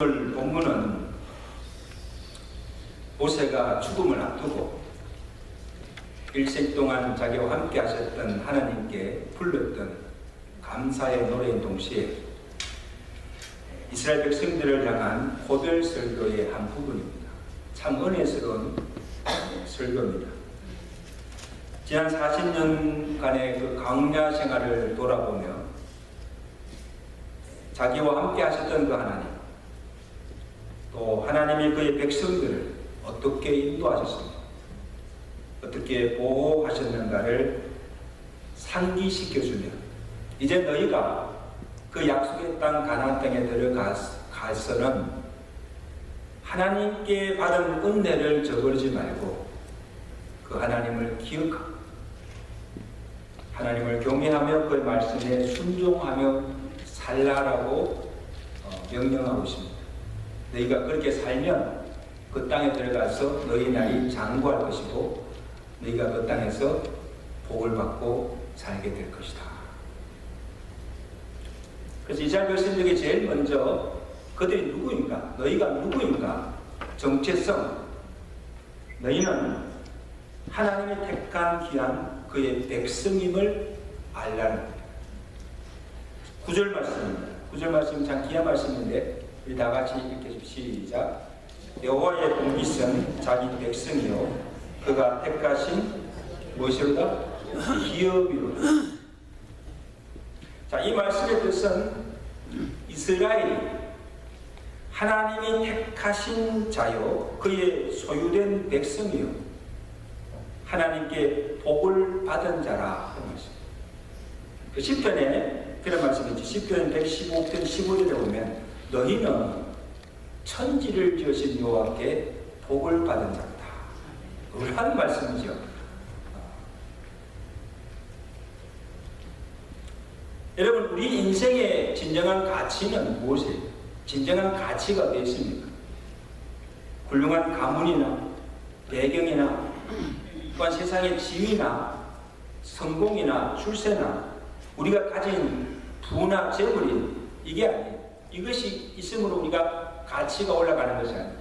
오늘 본문은 모세가 죽음을 앞두고 일생 동안 자기와 함께 하셨던 하나님께 불렀던 감사의 노래인 동시에 이스라엘 백성들을 향한 고별 설교의 한 부분입니다. 참 은혜스러운 설교입니다. 지난 40년간의 그 광야 생활을 돌아보며 자기와 함께 하셨던 그 하나님, 또 하나님이 그의 백성들을 어떻게 인도하셨습니까? 어떻게 보호하셨는가를 상기시켜주며 이제 너희가 그 약속의 땅 가나안 땅에 들어가서는 하나님께 받은 은혜를 저버리지 말고 그 하나님을 기억하고 하나님을 경외하며 그의 말씀에 순종하며 살라라고 명령하고 있습니다. 너희가 그렇게 살면 그 땅에 들어가서 너희 날이 장구할 것이고 너희가 그 땅에서 복을 받고 살게 될 것이다. 그래서 이스라엘 백성들에게 제일 먼저 그들이 누구인가? 너희가 누구인가? 정체성. 너희는 하나님이 택한 귀한 그의 백성임을 알라는 거예요. 9절 말씀입니다. 9절 말씀은 참 귀한 말씀인데 우리 다 같이 읽겠습니다. 시작. 여호와의 공기성 자기 백성이요 그가 택하신 무엇이로다? 기업이로다. 자, 이 말씀의 뜻은 이스라엘이 하나님이 택하신 자요 그의 소유된 백성이요 하나님께 복을 받은 자라 그 말씀. 그 시편에 그런 말씀이지. 시편 115편 15절에 보면 너희는 천지를 지으신 여호와께 복을 받은 자다. 하는 말씀이죠. 여러분, 우리 인생의 진정한 가치는 무엇이에요? 진정한 가치가 어디 있습니까? 훌륭한 가문이나 배경이나 또한 세상의 지위나 성공이나 출세나 우리가 가진 부나 재물이 이게 아니에요. 이것이 있으므로 우리가 가치가 올라가는 것이 아니에요.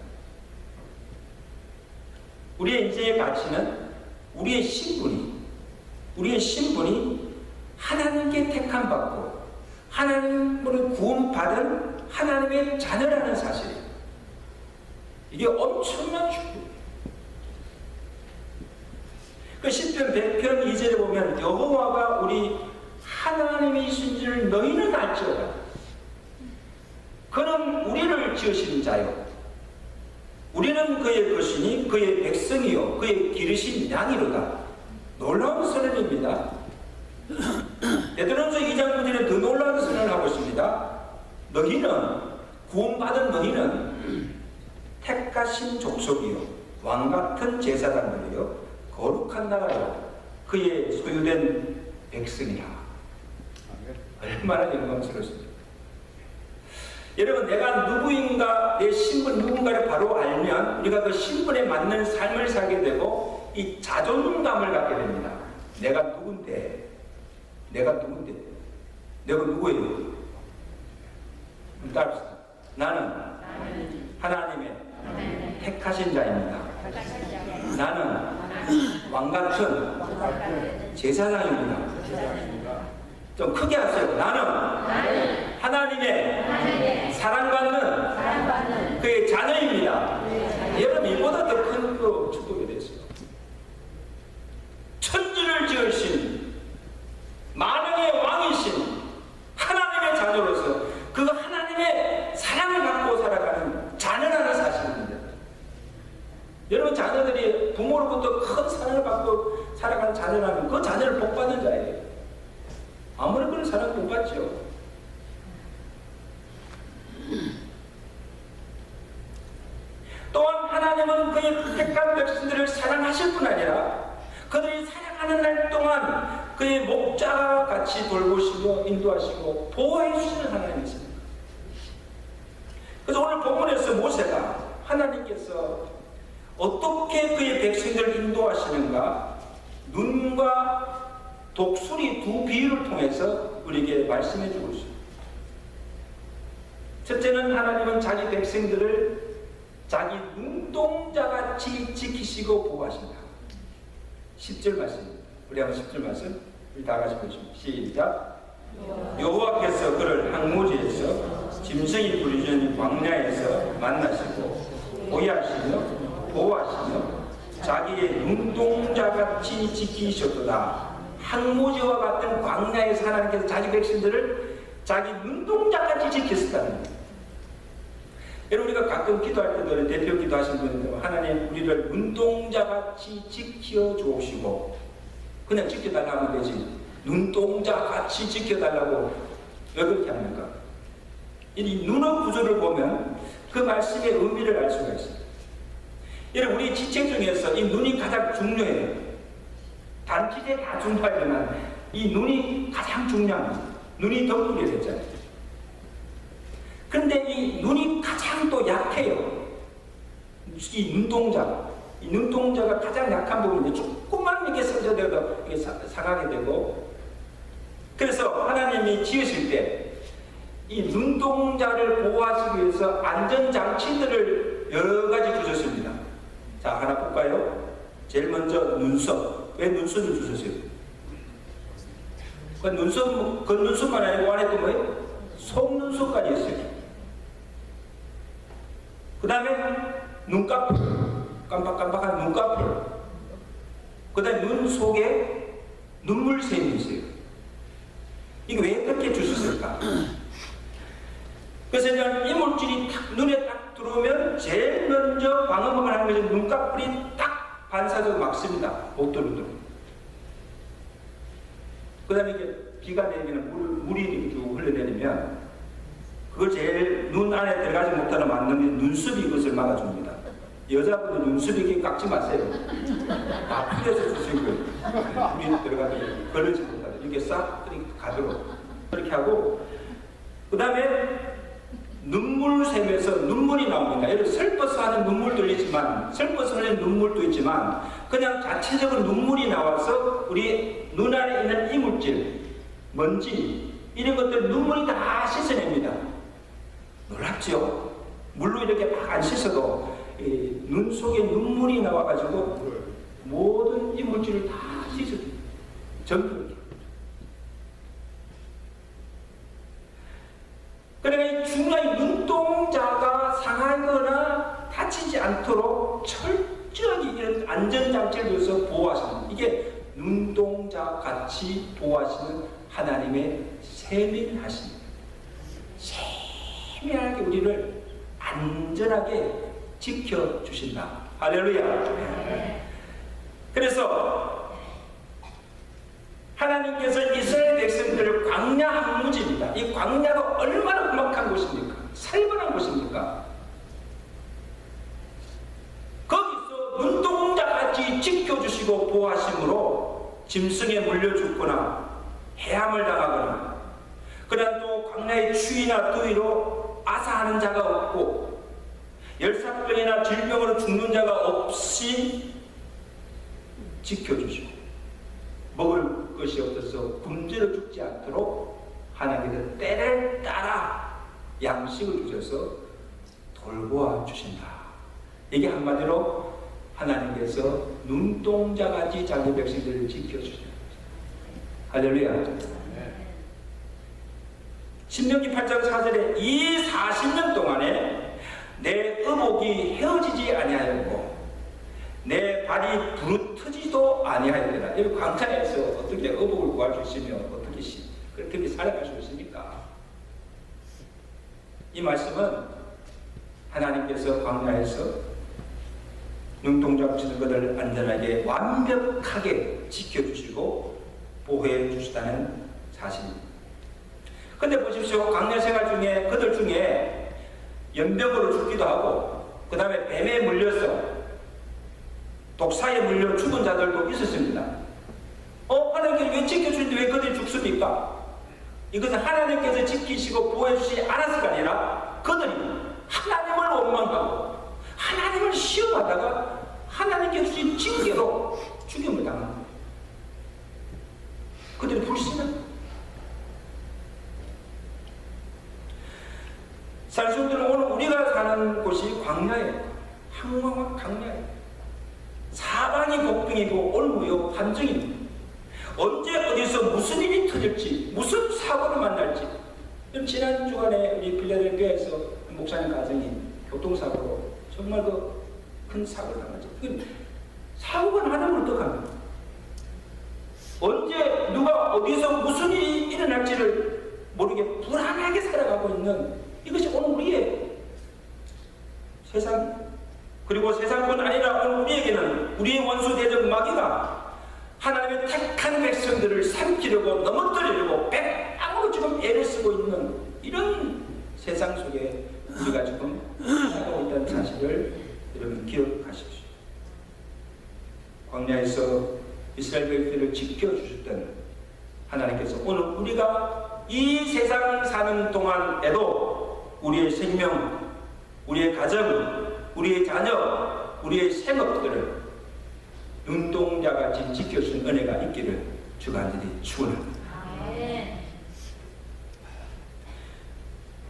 우리의 인생의 가치는 우리의 신분이 하나님께 택함받고 하나님으로 구원받은 하나님의 자녀라는 사실이에요. 이게 엄청난 축복이에요. 그 시편 100편 2절에 보면 여호와가 우리 하나님이신 줄 너희는 알지어다. 그는 우리를 지으신 자요 우리는 그의 것이니 그의 백성이요 그의 기르신 양이로다. 놀라운 선언입니다. 베드로전서 2장 9절에 더 놀라운 선언을 하고 있습니다. 너희는 구원받은 너희는 택하신 족속이요 왕같은 제사장들이요 거룩한 나라요 그의 소유된 백성이라. 얼마나 영광스럽습니까? 여러분, 내가 누구인가, 내 신분 누군가를 바로 알면 우리가 그 신분에 맞는 삶을 살게 되고 이 자존감을 갖게 됩니다. 내가 누군데? 내가 누구예요? 따라합시다. 나는 하나님의 택하신 자입니다. 나는 왕같은 제사장입니다. 좀 크게 하세요. 나는 하나님의 사랑받는 그의 자녀입니다. 여러분, 이보다 더 큰 그 축복이 됐어요. 천지를 지으신 만왕의 왕이신 하나님의 자녀로서 그 하나님의 사랑을 받고 살아가는 자녀라는 사실입니다. 여러분, 자녀들이 부모로부터 큰 사랑을 받고 살아가는 자녀라면 그 자녀를 복받는 자예요. 아무리 그런 사랑 못 받죠. 또한 하나님은 그의 택한 백성들을 사랑하실 뿐 아니라 그들이 살아가는 날 동안 그의 목자와 같이 돌보시고 인도하시고 보호해 주시는 하나님이십니다. 그래서 오늘 본문에서 모세가 하나님께서 어떻게 그의 백성들을 인도하시는가 눈과 독수리 두 비유를 통해서 우리에게 말씀해 주고 있습니다. 첫째는 하나님은 자기 백성들을 자기 눈동자같이 지키시고 보호하신다. 10절 말씀입니다. 우리 한번 10절 말씀 우리 다 같이 보십시오. 시작. 여호와께서 그를 항무지에서 짐승이 부르짖는 광야에서 만나시고 보호하시며 자기의 눈동자같이 지키셨도다. 항무지와 같은 광야에서 하나님께서 자기 백성들을 자기 눈동자같이 지켰다는 거예요. 여러분, 우리가 가끔 기도할 때도 대표 기도하신 분들 하나님 우리를 눈동자같이 지켜주시고, 그냥 지켜달라고 하면 되지 눈동자같이 지켜달라고 왜 그렇게 합니까? 이 눈의 구조를 보면 그 말씀의 의미를 알 수가 있어요. 여러분, 우리 지체 중에서 이 눈이 가장 중요해요. 단지체 다 중요하지만 이 눈이 가장 중요합니다. 눈이 덩굴이 됐잖아요. 그런데 이 눈이 가장 또 약해요. 이 눈동자가 가장 약한 부분인데 조금만 이렇게 선저되어도 이게 상하게 되고, 그래서 하나님이 지으실 때 이 눈동자를 보호하시기 위해서 안전장치들을 여러 가지 주셨습니다. 자, 하나 볼까요? 제일 먼저 눈썹. 왜 눈썹을 주셨어요? 그 눈썹만 아니고 안에 또 뭐예요? 속눈썹까지 있어요. 그 다음에 눈꺼풀, 깜빡깜빡한 눈꺼풀. 그 다음에 눈 속에 눈물샘이 있어요. 이게 왜 그렇게 주셨을까? 그래서 이물질이 딱 눈에 딱 들어오면 제일 먼저 방어막을 하는 것은 눈꺼풀이 딱 반사적으로 막습니다. 못 들어오도록. 그 다음에 이게 비가 내리면 물이 이렇게 쭉 흘러내리면 그걸 제일 눈 안에 들어가지 못하는 맞는 눈썹이 그것을 막아줍니다. 여자분들 눈썹이 이렇게 깎지 마세요. 다 풀려서 주실 거예요. 물이 들어가도 걸리지 못하도록 이렇게 싹 이렇게 가도록 그렇게 하고, 그 다음에 눈물샘에서 눈물이 나옵니다. 예를 들어 슬퍼서 하는 눈물도 있지만, 슬퍼서 하는 눈물도 있지만 그냥 자체적으로 눈물이 나와서 우리 눈 안에 있는 이물질, 먼지 이런 것들 눈물이 다 씻어냅니다. 놀랍죠? 물로 이렇게 막 안 씻어도 눈 속에 눈물이 나와가지고 모든 이물질을 다 씻어줍니다. 전부. 그러니까 이 중요한 눈동자가 상하거나 다치지 않도록 철저하게 이런 안전장치를 줘서 보호하시는, 이게 눈동자같이 보호하시는 하나님의 세밀하게 우리를 안전하게 지켜주신다. 할렐루야. 그래서 하나님께서 이스라엘 백성들을 광야 항무지입니다. 이 광야가 얼마나 험악한 곳입니까? 살벌한 곳입니까? 거기서 눈동자같이 지켜주시고 보호하심으로 짐승에 물려 죽거나 해함을 당하거나, 그러나 또 광야의 추위나 더위로 아사하는 자가 없고 열사병이나 질병으로 죽는 자가 없이 지켜주시고, 먹을 것이 없어서 굶주려 죽지 않도록 하나님께서 때를 따라 양식을 주셔서 돌보아 주신다. 이게 한마디로 하나님께서 눈동자같이 자기 백성들을 지켜주신다. 할렐루야. 신명기 8장 4절에 이 40년 동안에 내 의복이 헤어지지 아니하였고 내 발이 부르트지도 아니하였더라. 여기 광야에서 어떻게 의복을 구할 수 있으며 어떻게 살아갈 수 있습니까? 이 말씀은 하나님께서 광야에서 눈동자 붙이는 것을 안전하게 완벽하게 지켜주시고 보호해 주시다는 사실입니다. 근데 보십시오. 광야 생활 중에 그들 중에 연병으로 죽기도 하고 그 다음에 뱀에 물려서 독사에 물려 죽은 자들도 있었습니다. 하나님께서 왜 지켜주는데 왜 그들이 죽습니까? 이것은 하나님께서 지키시고 보호해주시지 않았을까 아니라 그들이 하나님을 원망하고 하나님을 시험하다가 하나님께서 주신 징계로 죽임을 당한 거예요. 그들이 불신한 거예요. 있는 곳이 광야예요. 황망한 광야예요. 사방이 복등이고 올무요 함정입니다. 언제 어디서 무슨 일이 터질지, 무슨 사고를 만날지. 지난 주간에 우리 필라델피아에서 목사님 가정이 교통사고로 정말 그 큰 사고를 당하죠. 사고가 나면 어떡합니까? 언제 누가 어디서 무슨 일이 일어날지를 모르게 불안하게 살아가고 있는 이것이 오늘 우리의 세상, 그리고 세상뿐 아니라 오늘 우리에게는 우리의 원수 대적 마귀가 하나님의 택한 백성들을 삼키려고 넘어뜨리려고 백방으로 지금 애를 쓰고 있는 이런 세상 속에 우리가 지금 살아가고 있다는 사실을 여러분 기억하십시오. 광야에서 이스라엘 백성들을 지켜주셨던 하나님께서 오늘 우리가 이 세상 사는 동안에도 우리의 생명, 우리의 가정, 우리의 자녀, 우리의 생업들을 눈동자같이 지켜준 은혜가 있기를 주가 간절히 축원합니다.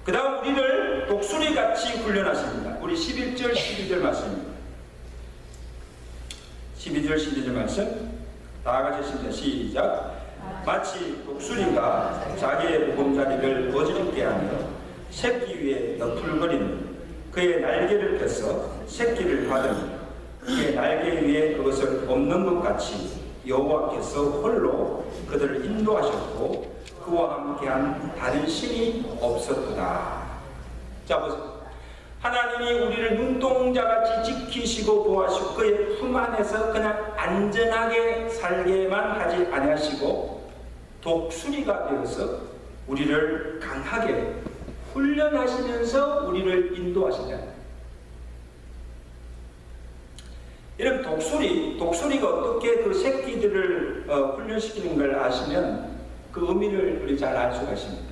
그 다음 우리를 독수리같이 훈련하십니다. 우리 11절 12절 말씀입니다. 12절 12절 말씀 다 같이 읽습니다. 시작. 마치 독수리가 자기의 보금자리를 어지럽게 하며 새끼 위에 너풀거리는 그의 날개를 펴서 새끼를 받으며 그의 날개 위에 그것을 없는 것 같이 여호와께서 홀로 그들을 인도하셨고 그와 함께한 다른 신이 없었도다. 자 보세요. 하나님이 우리를 눈동자같이 지키시고 보호하시고 그의 품 안에서 그냥 안전하게 살게만 하지 아니하시고 독수리가 되어서 우리를 강하게 훈련하시면서 우리를 인도하신다. 이런 독수리가 어떻게 그 새끼들을 훈련시키는 걸 아시면 그 의미를 우리 잘 알 수가 있습니다.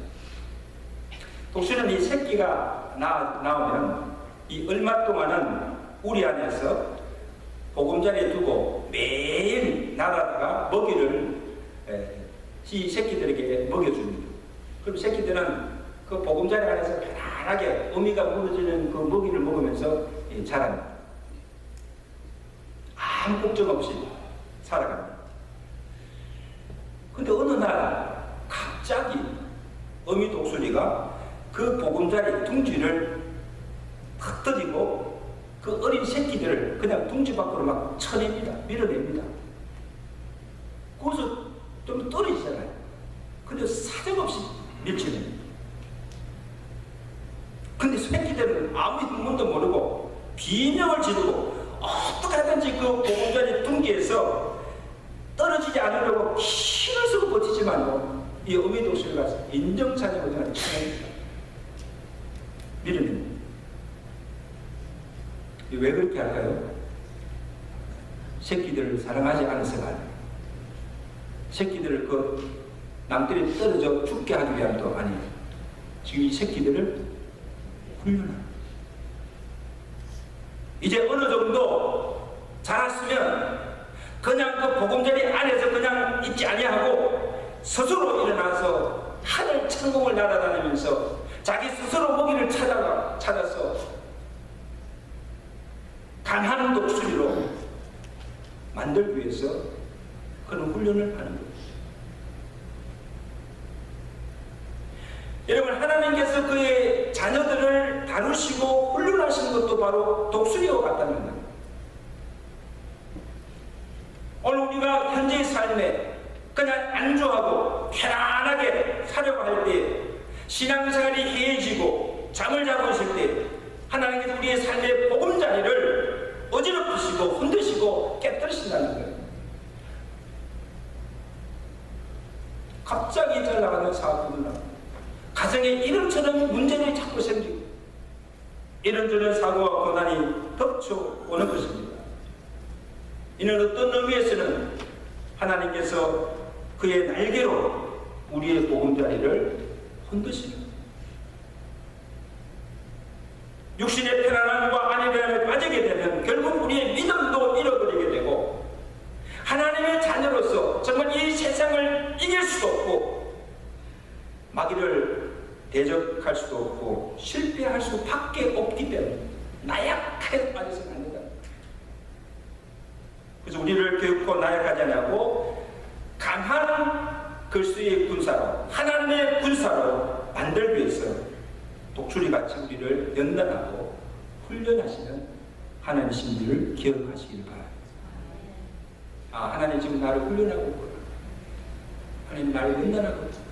독수리는 이 새끼가 나오면 이 얼마 동안은 우리 안에서 보금자리에 두고 매일 나가다가 먹이를 이 새끼들에게 먹여줍니다. 그럼 새끼들은 그 보금자리 안에서 편안하게 어미가 물어주는 그 먹이를 먹으면서 자랍니다. 아무 걱정 없이 살아갑니다. 근데 어느 날 갑자기 어미 독수리가 그 보금자리 둥지를 탁 터지고 그 어린 새끼들을 그냥 둥지 밖으로 막 쳐냅니다. 밀어냅니다. 거기서 좀 떨어지잖아요. 근데 사정없이 밀쳐냅니다. 근데 새끼들은 아무 문도 모르고 비명을 지르고 어떻게 하든지 그 보금자리 둥지에서 떨어지지 않으려고 힘을 쓰고 버티지만 이 어미 독수리가 인정사정을 그냥 쳐냅니다. 밀어냅니다. 왜 그렇게 할까요? 새끼들을 사랑하지 않아서가 아니에요. 새끼들을 그 남들이 떨어져 죽게 하기 위함도 아니에요. 지금 이 새끼들을 훈련합니다. 이제 어느 정도 자랐으면 그냥 그 보금자리 안에서 그냥 있지 아니하고 스스로 일어나서 하늘 천국을 날아다니면서 자기 스스로 먹이를 찾아서 강한 독수리로 만들기 위해서 그런 훈련을 하는 거예요. 여러분, 하나님께서 그의 자녀들을 다루시고 훈련하시는 것도 바로 독수리와 같다는 거예요. 오늘 우리가 현재의 삶에 그냥 안주하고 편안하게 살려고 할 때, 신앙생활이 해해지고 잠을 자고 있을 때 하나님께서 우리의 삶의 보금자리를 어지럽히시고 흔드시고 깨뜨리신다는 거예요. 갑자기 잘 나가는 사업들이 나고 가정에 이런저런 문제들이 자꾸 생기고 이런저런 사고와 고난이 덮쳐오는 것입니다. 이는 어떤 의미에서는 하나님께서 그의 날개로 우리의 보금자리를 흔드시는 육신의 편안함과 안일함에 빠지게 되면 결국 우리의 믿음도 잃어버리게 되고 하나님의 자녀로서 정말 이 세상을 이길 수도 없고 마귀를 대적할 수도 없고 실패할 수밖에 없기 때문에 나약하게 빠져서는 안 된다. 그래서 우리를 결코 나약하지 않고 강한 그리스도의 군사로, 하나님의 군사로 만들기 위해서 독수리같이 우리를 연단하고 훈련하시는 하나님 신들을 기억하시길 바랍니다. 하나님 지금 나를 훈련하고 있구나. 하나님 나를 연단하고 있구나.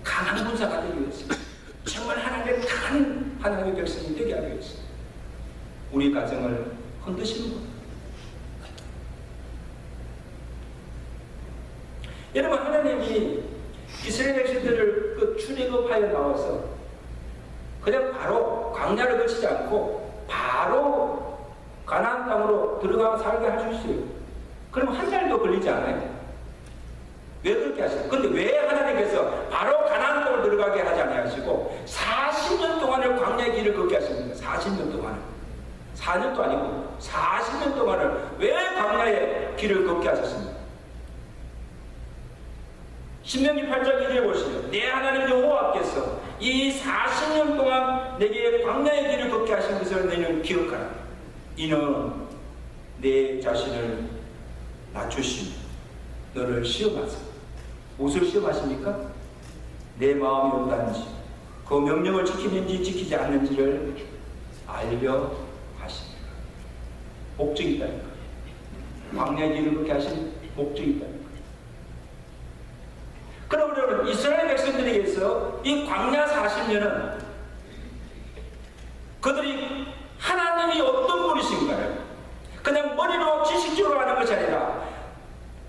강한 군사가 되기 위해서, 정말 하나님의 강한 하나님의 백성이 되게 하기 위해서 우리 가정을 흔드시는 겁니다. 여러분, 하나님이 이스라엘 백성들을 그 출애굽하여 나와서 그냥 바로 광야를 거치지 않고 바로 가나안 땅으로 들어가 살게 할 수 있어요. 그럼 한 달도 걸리지 않아요. 왜 그렇게 하세요? 근데 왜 하나님께서 바로 가나안 땅으로 들어가게 하지 않으시고 40년 동안을 광야의 길을 걷게 하십니까? 40년 동안을. 4년도 아니고 40년 동안을 왜 광야의 길을 걷게 하셨습니까? 신명기 8장 1절에 보시면 내 하나님 여호와께서 이 40년 동안 내게 광야의 길을 걷게 하신 것을 너희는 기억하라. 이는 내 자신을 낮추시며 너를 시험하사. 무엇을 시험하십니까? 내 마음이 어떠한지, 그 명령을 지키는지 지키지 않는지를 알려 하십니다. 목적이 있다는 거예요. 광야의 길을 걷게 하신 목적이 있다는 거예요. 그러면 이스라엘 백성들에게서 이 광야 40년은 그들이 하나님이 어떤 분이신가를 그냥 머리로 지식적으로 하는 것이 아니라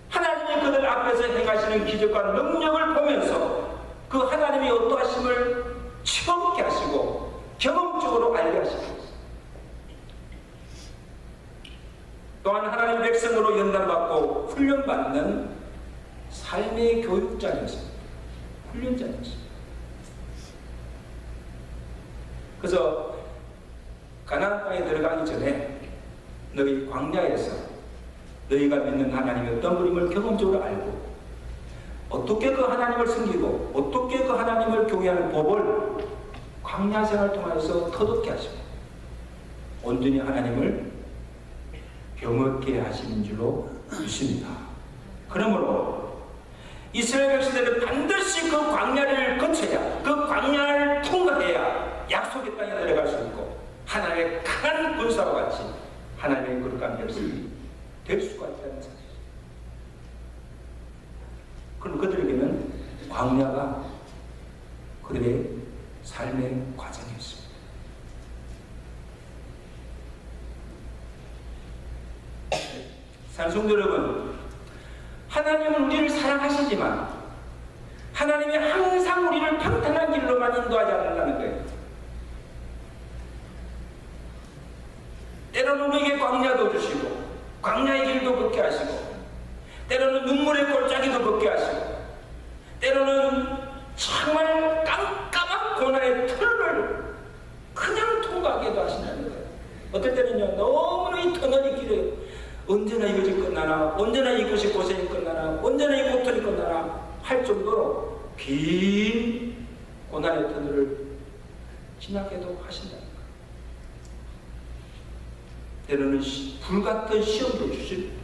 하나님이 그들 앞에서 행하시는 기적과 능력을 보면서 그 하나님이 어떠하심을 체험케 하시고 경험적으로 알게 하시고, 또한 하나님 백성으로 연단받고 훈련받는 삶의 교육자였습니다. 훈련자였습니다. 그래서 가나안 땅에 들어가기 전에 너희 광야에서 너희가 믿는 하나님이 어떤 분임을 경험적으로 알고 어떻게 그 하나님을 섬기고 어떻게 그 하나님을 경외하는 법을 광야 생활 통해서 터득게 하시고 온전히 하나님을 경험케 하시는 줄로 믿습니다. 그러므로 이스라엘 백성들은 반드시 그 광야를 거쳐야, 그 광야를 통과해야 약속의 땅에 들어갈 수 있고 하나님의 강한 군사와 같이 하나님의 거룩한 백성이 될 수가 있다는 사실이죠. 그럼 그들에게는 광야가 그들의 삶의 과정이었습니다. 산성도 여러분, 하나님은 우리를 사랑하시지만 하나님이 항상 우리를 평탄한 길로만 인도하지 않는다는 거예요. 때로는 우리에게 광야도 주시고 광야의 길도 걷게 하시고 때로는 눈물의 골짜기도 걷게 하시고 때로는 정말 깜깜한 고난의 터널을 그냥 통과하게도 하신다는 거예요. 어떨 때는요, 너무나 이 터널이 길어요. 언제나 이것이 끝나나, 언제나 이것이 고생이 끝나나, 언제나 이 고통이 끝나나 할 정도로 긴 고난의 터널을 지나게도 하신다는 거예요. 때로는 불같은 시험도 주십니다.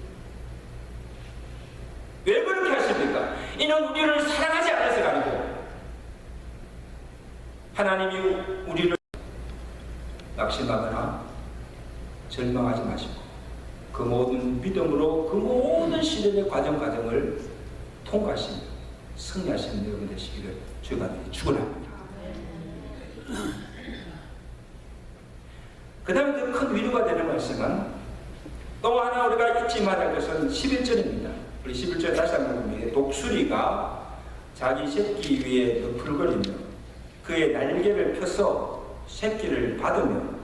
왜 그렇게 하십니까? 이는 우리를 사랑하지 않아서가 아니고 하나님이 우리를 낙심하거나 절망하지 마시고 그 모든 믿음으로 그 모든 시련의 과정을 통과하시며 승리하시는 여러분 되시기를 주가 축원합니다. 그 다음에 그 큰 위로가 되는 말씀은 또 하나 우리가 잊지 말아야 할 것은 11절입니다. 우리 11절 다시 한번 보면 독수리가 자기 새끼 위에 늪을 걸리며 그의 날개를 펴서 새끼를 받으며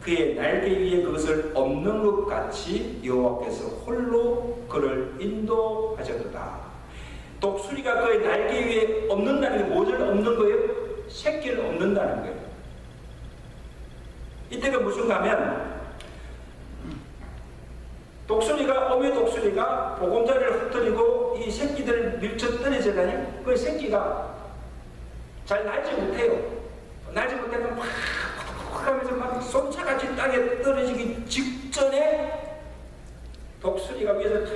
그의 날개 위에 그것을 엎는 것 같이 여호와께서 홀로 그를 인도하셨도다. 독수리가 그의 날개 위에 엎는다는 게 무엇을 엎는 거예요? 새끼를 엎는다는 거예요. 이때가 무슨가 하면 독수리가, 어미 독수리가 보금자리를 흩어지고 이 새끼들을 밀쳐 떨어지잖아요. 그 새끼가 잘 날지 못해요. 날지 못해서 막 하면서 막 쏜차같이 땅에 떨어지기 직전에 독수리가 위에서 다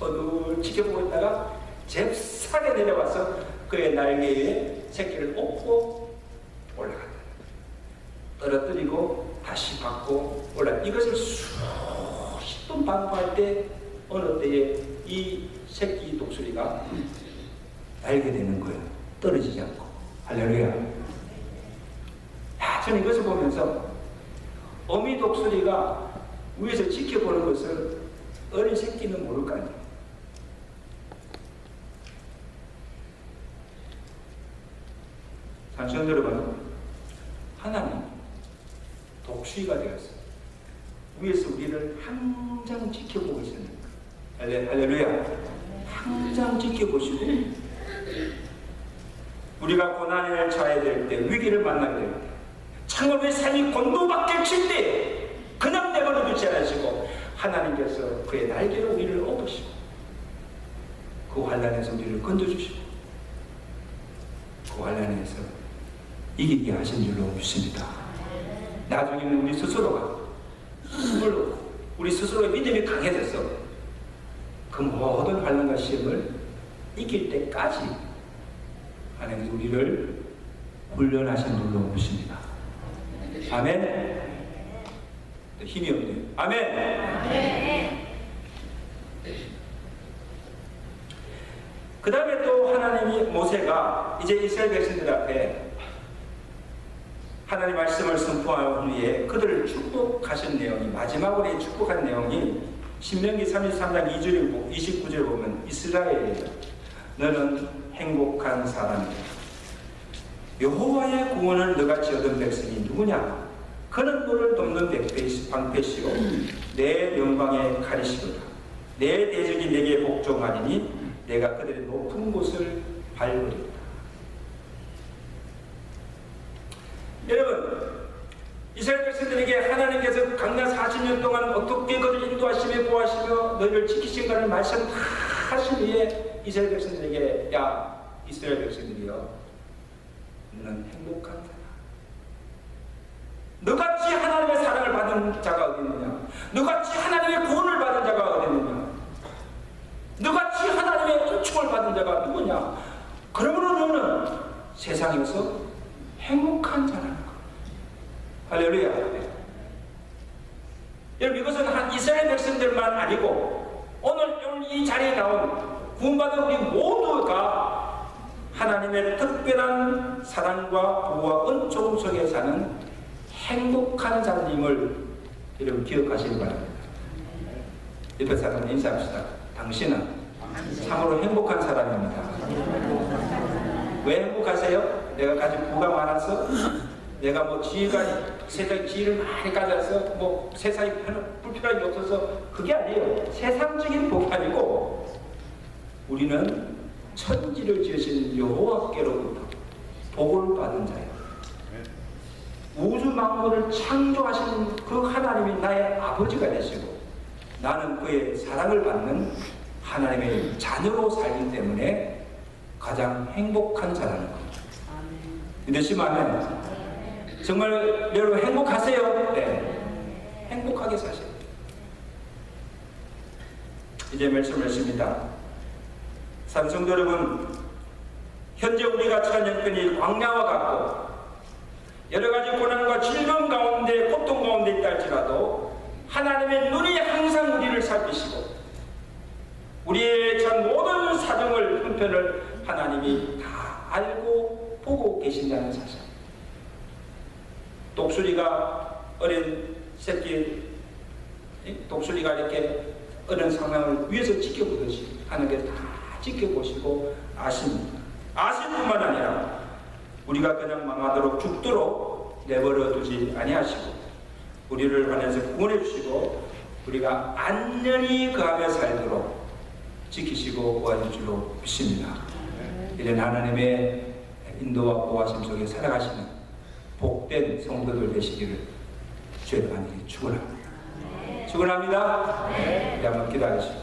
어두울 지켜보고 있다가 잽싸게 내려와서 그의 날개에 새끼를 업고 올라간다. 떨어뜨리고 다시 받고 올라. 이것을 수십 번 반복할 때 어느 때에 이 새끼 독수리가 날게 되는 거예요. 떨어지지 않고. 할렐루야. 야, 저는 이것을 보면서 어미 독수리가 위에서 지켜보는 것을 어린 새끼는 모를 거 아니에요. 당신 여러분, 하나님 독수리가 되었어요. 위에서 우리를 항상 지켜보고 있습니다. 할렐루야. 항상 지켜보시고 우리가 고난에 처해야 될 때, 위기를 만나게 될 때, 창업의 삶이 곤도박질 칠 때 그냥 내버려 두지 않으시고 하나님께서 그의 날개로 우리를 업으시고 그 환난에서 우리를 건져주시고 그 환난에서 이기게 하신 줄로 믿습니다. 나중에는 우리 스스로가 힘을 얻고 우리 스스로의 믿음이 강해져서 그 모든 환난과 시험을 이길 때까지 하나님께서 우리를 훈련하신 줄로 믿습니다. 아멘. 힘이 없네요. 아멘. 그 다음에 또 하나님이 모세가 이제 이스라엘 백성들 앞에 하나님 말씀을 선포한 후에 그들을 축복하신 내용이, 마지막으로 축복한 내용이 신명기 33장 29절을 보면 이스라엘이여 너는 행복한 사람이다. 여호와의 구원을 너같이 얻은 백성이 누구냐? 그는 너를 돕는 방패시요 내 영광의 칼이시로다. 내 대적이 내게 복종하리니 내가 그들의 높은 곳을 밟으리다. 여러분, 이스라엘 백성들에게 하나님께서 강단 40년 동안 어떻게 그들을 인도하시며 보호하시며 너희를 지키신가를 말씀하신 후에 이스라엘 백성들에게 야 이스라엘 백성들이여 너는 행복한 사람. 너같이 하나님의 사랑을 받은 자가 어디 있느냐? 너같이 하나님의 구원을 받은 자가 어디 있느냐? 너같이 하나님의 은총을 받은 자가 누구냐? 그러므로 너는 세상에서 행복한 자라는 것. 할렐루야. 여러분, 이것은 한 이스라엘 백성들만 아니고 오늘 이 자리에 나온 구원받은 우리 모두가 하나님의 특별한 사랑과 보호와 은총 속에 사는 행복한 자님을 여러분 기억하시기 바랍니다. 옆에 사람 인사합시다. 당신은 참으로 행복한 사람입니다. 왜 행복하세요? 내가 가진 부가 많아서? 내가 뭐 지혜가 세상에 지혜를 많이 가져서 뭐 세상에 불필요한 게 없어서? 그게 아니에요. 세상적인 복이 아니고 우리는 천지를 지으신 여호와께로부터 복을 받은 자예요. 우주 만물을 창조하신 그 하나님이 나의 아버지가 되시고 나는 그의 사랑을 받는 하나님의 자녀로 살기 때문에 가장 행복한 자라는 겁니다. 믿으시면 정말 여러분 행복하세요? 네. 행복하게 사세요. 이제 말씀을 했습니다. 삼성도 여러분, 현재 우리가 처한 형편이 광야와 같고 여러 가지 고난과 질병 가운데 고통 가운데 있다 할지라도 하나님의 눈이 항상 우리를 살피시고 우리의 전 모든 사정을 형편을 하나님이 다 알고 보고 계신다는 사실. 독수리가 어린 새끼 독수리가 이렇게 어린 상황을 위에서 지켜보듯이 하나님께서 다 지켜보시고 아십니다. 아실 뿐만 아니라 우리가 그냥 망하도록 죽도록 내버려 두지 아니하시고 우리를 환에서 구원해 주시고 우리가 안전히 그 앞에 살도록 지키시고 보호하실 줄로 믿습니다. 이런 하나님의 인도와 보호하심 속에 살아가시는 복된 성도들 되시기를 주의 간절히 축원합니다. 축원합니다. 네, 한번 기도하겠습니다.